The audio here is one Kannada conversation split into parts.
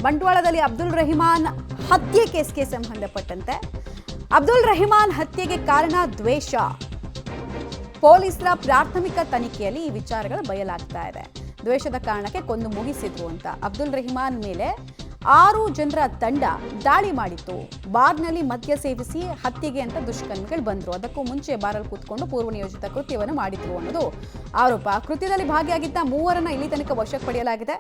ಬಂಟ್ವಾಳದಲ್ಲಿ ಅಬ್ದುಲ್ ರೆಹಮಾನ್ ಹತ್ಯೆ ಕೇಸ್ಗೆ ಸಂಬಂಧಪಟ್ಟಂತೆ ಅಬ್ದುಲ್ ರೆಹಮಾನ್ ಹತ್ಯೆಗೆ ಕಾರಣ ದ್ವೇಷ. ಪೊಲೀಸರ ಪ್ರಾಥಮಿಕ ತನಿಖೆಯಲ್ಲಿ ಈ ವಿಚಾರಗಳು ಬಯಲಾಗ್ತಾ ಇದೆ. ದ್ವೇಷದ ಕಾರಣಕ್ಕೆ ಕೊಂದು ಮುಗಿಸಿದ್ರು ಅಂತ. ಅಬ್ದುಲ್ ರೆಹಮಾನ್ ಮೇಲೆ 6 ಜನರ ತಂಡ ದಾಳಿ ಮಾಡಿತ್ತು. ಬಾರ್ನಲ್ಲಿ ಮದ್ಯ ಸೇವಿಸಿ ಹತ್ಯೆಗೆ ಅಂತ ದುಷ್ಕರ್ಮಿಗಳು ಬಂದರು. ಅದಕ್ಕೂ ಮುಂಚೆ ಬಾರಲ್ಲಿ ಕೂತ್ಕೊಂಡು ಪೂರ್ವ ನಿಯೋಜಿತ ಕೃತ್ಯವನ್ನು ಮಾಡಿದ್ರು ಅನ್ನೋದು ಆರೋಪ. ಕೃತ್ಯದಲ್ಲಿ ಭಾಗಿಯಾಗಿದ್ದ 3 ಇಲ್ಲಿ ತನಕ ವಶಕ್ಕೆ ಪಡೆಯಲಾಗಿದೆ.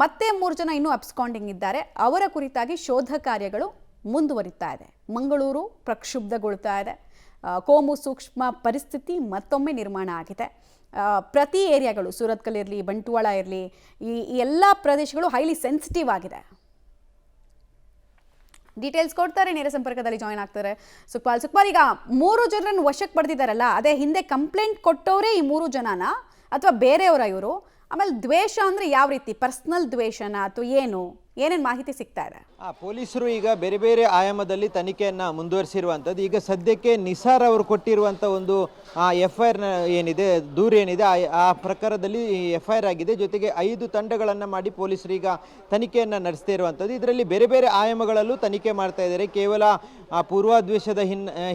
ಮತ್ತೆ 3 ಜನ ಇನ್ನೂ ಅಬ್ಸ್ಕಾಂಡಿಂಗ್ ಇದ್ದಾರೆ. ಅವರ ಕುರಿತಾಗಿ ಶೋಧ ಕಾರ್ಯಗಳು ಮುಂದುವರಿತಾ ಇದೆ. ಮಂಗಳೂರು ಪ್ರಕ್ಷುಬ್ಧಗೊಳ್ತಾ ಇದೆ. ಕೋಮು ಸೂಕ್ಷ್ಮ ಪರಿಸ್ಥಿತಿ ಮತ್ತೊಮ್ಮೆ ನಿರ್ಮಾಣ ಆಗಿದೆ. ಪ್ರತಿ ಏರಿಯಾಗಳು, ಸೂರತ್ಕಲ್ ಇರಲಿ, ಬಂಟ್ವಾಳ ಇರಲಿ, ಈ ಎಲ್ಲ ಪ್ರದೇಶಗಳು ಹೈಲಿ ಸೆನ್ಸಿಟಿವ್ ಆಗಿದೆ. ಡೀಟೇಲ್ಸ್ ಕೊಡ್ತಾರೆ, ನೇರ ಸಂಪರ್ಕದಲ್ಲಿ ಜಾಯ್ನ್ ಆಗ್ತಾರೆ ಸುಕ್ಪಾಲ್. ಈಗ 3 ಜನರನ್ನು ವಶಕ್ಕೆ ಪಡೆದಿದ್ದಾರಲ್ಲ, ಅದೇ ಹಿಂದೆ ಕಂಪ್ಲೇಂಟ್ ಕೊಟ್ಟವರೇ ಈ 3 ಜನನ ಅಥವಾ ಬೇರೆಯವರ ಇವರು? ಆಮೇಲೆ ದ್ವೇಷ ಅಂದ್ರೆ ಯಾವ ರೀತಿ, ಪರ್ಸನಲ್ ದ್ವೇಷನ ಅಥವಾ ಏನೇನು ಮಾಹಿತಿ ಸಿಗ್ತಾ ಇದೆ? ಪೊಲೀಸರು ಈಗ ಬೇರೆ ಬೇರೆ ಆಯಾಮದಲ್ಲಿ ತನಿಖೆಯನ್ನು ಮುಂದುವರಿಸಿರುವಂಥದ್ದು. ಈಗ ಸದ್ಯಕ್ಕೆ ನಿಸಾರ್ ಅವರು ಕೊಟ್ಟಿರುವಂಥ ಒಂದು FIR ಏನಿದೆ, ದೂರು ಏನಿದೆ, ಆ ಪ್ರಕಾರದಲ್ಲಿ FIR ಆಗಿದೆ. ಜೊತೆಗೆ 5 ತಂಡಗಳನ್ನು ಮಾಡಿ ಪೊಲೀಸರು ಈಗ ತನಿಖೆಯನ್ನು ನಡೆಸ್ತಾ ಇರುವಂಥದ್ದು. ಇದರಲ್ಲಿ ಬೇರೆ ಬೇರೆ ಆಯಾಮಗಳಲ್ಲೂ ತನಿಖೆ ಮಾಡ್ತಾ ಇದ್ದಾರೆ. ಕೇವಲ ಪೂರ್ವಾದ್ವೇಷದ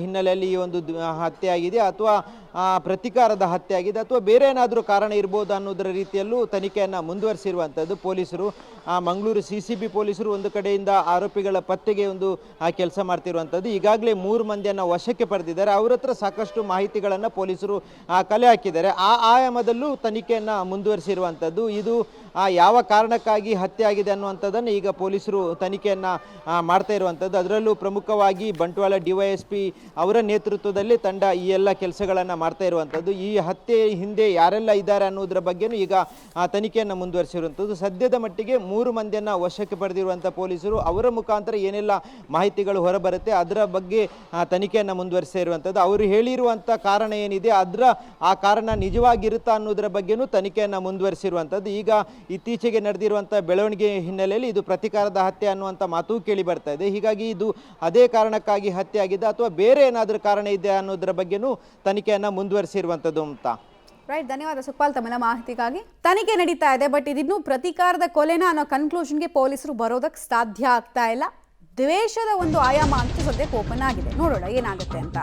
ಹಿನ್ನೆಲೆಯಲ್ಲಿ ಈ ಒಂದು ಹತ್ಯೆ ಆಗಿದೆ ಅಥವಾ ಪ್ರತೀಕಾರದ ಹತ್ಯೆ ಆಗಿದೆ ಅಥವಾ ಬೇರೆ ಏನಾದರೂ ಕಾರಣ ಇರ್ಬೋದು ಅನ್ನೋದರ ರೀತಿಯಲ್ಲೂ ತನಿಖೆಯನ್ನು ಮುಂದುವರಿಸಿರುವಂಥದ್ದು ಪೊಲೀಸರು. ಮಂಗಳೂರು CCB ಪೊಲೀಸರು ಒಂದು ಕಡೆಯಿಂದ ಆರೋಪಿಗಳ ಪತ್ತೆಗೆ ಒಂದು ಕೆಲಸ ಮಾಡ್ತಿರುವಂಥದ್ದು. ಈಗಾಗಲೇ 3 ಮಂದಿಯನ್ನು ವಶಕ್ಕೆ ಪಡೆದಿದ್ದಾರೆ. ಅವರ ಹತ್ರ ಸಾಕಷ್ಟು ಮಾಹಿತಿಗಳನ್ನು ಪೊಲೀಸರು ಕಲೆ ಹಾಕಿದ್ದಾರೆ. ಆ ಆಯಾಮದಲ್ಲೂ ತನಿಖೆಯನ್ನು ಮುಂದುವರಿಸಿರುವಂಥದ್ದು. ಇದು ಯಾವ ಕಾರಣಕ್ಕಾಗಿ ಹತ್ಯೆ ಆಗಿದೆ ಅನ್ನುವಂಥದ್ದನ್ನು ಈಗ ಪೊಲೀಸರು ತನಿಖೆಯನ್ನು ಮಾಡ್ತಾ ಇರುವಂಥದ್ದು. ಅದರಲ್ಲೂ ಪ್ರಮುಖವಾಗಿ ಬಂಟ್ವಾಳ DYSP ಅವರ ನೇತೃತ್ವದಲ್ಲಿ ತಂಡ ಈ ಎಲ್ಲ ಕೆಲಸಗಳನ್ನು ಮಾಡ್ತಾ ಇರುವಂಥದ್ದು. ಈ ಹತ್ಯೆ ಹಿಂದೆ ಯಾರೆಲ್ಲ ಇದ್ದಾರೆ ಅನ್ನೋದರ ಬಗ್ಗೆನೂ ಈಗ ತನಿಖೆಯನ್ನು ಮುಂದುವರಿಸಿರುವಂಥದ್ದು. ಸದ್ಯದ ಮಟ್ಟಿಗೆ 3 ಮಂದಿಯನ್ನು ವಶಕ್ಕೆ ಪಡೆದಿರುವಂಥ ಪೊಲೀಸರು ಅವರ ಮುಖಾಂತರ ಏನೆಲ್ಲ ಮಾಹಿತಿಗಳು ಹೊರಬರುತ್ತೆ ಅದರ ಬಗ್ಗೆ ತನಿಖೆಯನ್ನು ಮುಂದುವರಿಸ್ತಾ ಇರುವಂಥದ್ದು. ಅವರು ಹೇಳಿರುವಂಥ ಕಾರಣ ಏನಿದೆ ಆ ಕಾರಣ ನಿಜವಾಗಿರುತ್ತಾ ಅನ್ನೋದರ ಬಗ್ಗೆನೂ ತನಿಖೆಯನ್ನು ಮುಂದುವರಿಸಿರುವಂಥದ್ದು. ಈಗ ಇತ್ತೀಚೆಗೆ ನಡೆದಿರುವಂಥ ಬೆಳವಣಿಗೆ ಹಿನ್ನೆಲೆಯಲ್ಲಿ ಇದು ಪ್ರತೀಕಾರದ ಹತ್ಯೆ ಅನ್ನುವಂಥ ಮಾತು ಕೇಳಿ ಬರ್ತಾ ಇದೆ. ಹೀಗಾಗಿ ಇದು ಅದೇ ಕಾರಣಕ್ಕಾಗಿ ಹತ್ಯೆ ಆಗಿದೆ ಅಥವಾ ಬೇರೆ ಏನಾದರೂ ಕಾರಣ ಇದೆ ಅನ್ನೋದರ ಬಗ್ಗೆನೂ ತನಿಖೆಯನ್ನು ಮುಂದುವರಿಸಿರುವಂಥದ್ದು ಅಂತ. ರೈಟ್, ಧನ್ಯವಾದ ಸುಕ್ಪಾಲ್ ತಮ್ಮೆಲ್ಲ ಮಾಹಿತಿಗಾಗಿ. ತನಿಖೆ ನಡೀತಾ ಇದೆ, ಬಟ್ ಇದಿನ್ನೂ ಪ್ರತೀಕಾರದ ಕೊಲೆನ ಅನ್ನೋ ಕನ್ಕ್ಲೂಷನ್ಗೆ ಪೊಲೀಸರು ಬರೋದಕ್ಕೆ ಸಾಧ್ಯ ಆಗ್ತಾ ಇಲ್ಲ. ದ್ವೇಷದ ಒಂದು ಆಯಾಮ ಅಂತೂ ಸದ್ಯಕ್ಕೆ ಓಪನ್ ಆಗಿದೆ. ನೋಡೋಣ ಏನಾಗುತ್ತೆ ಅಂತ.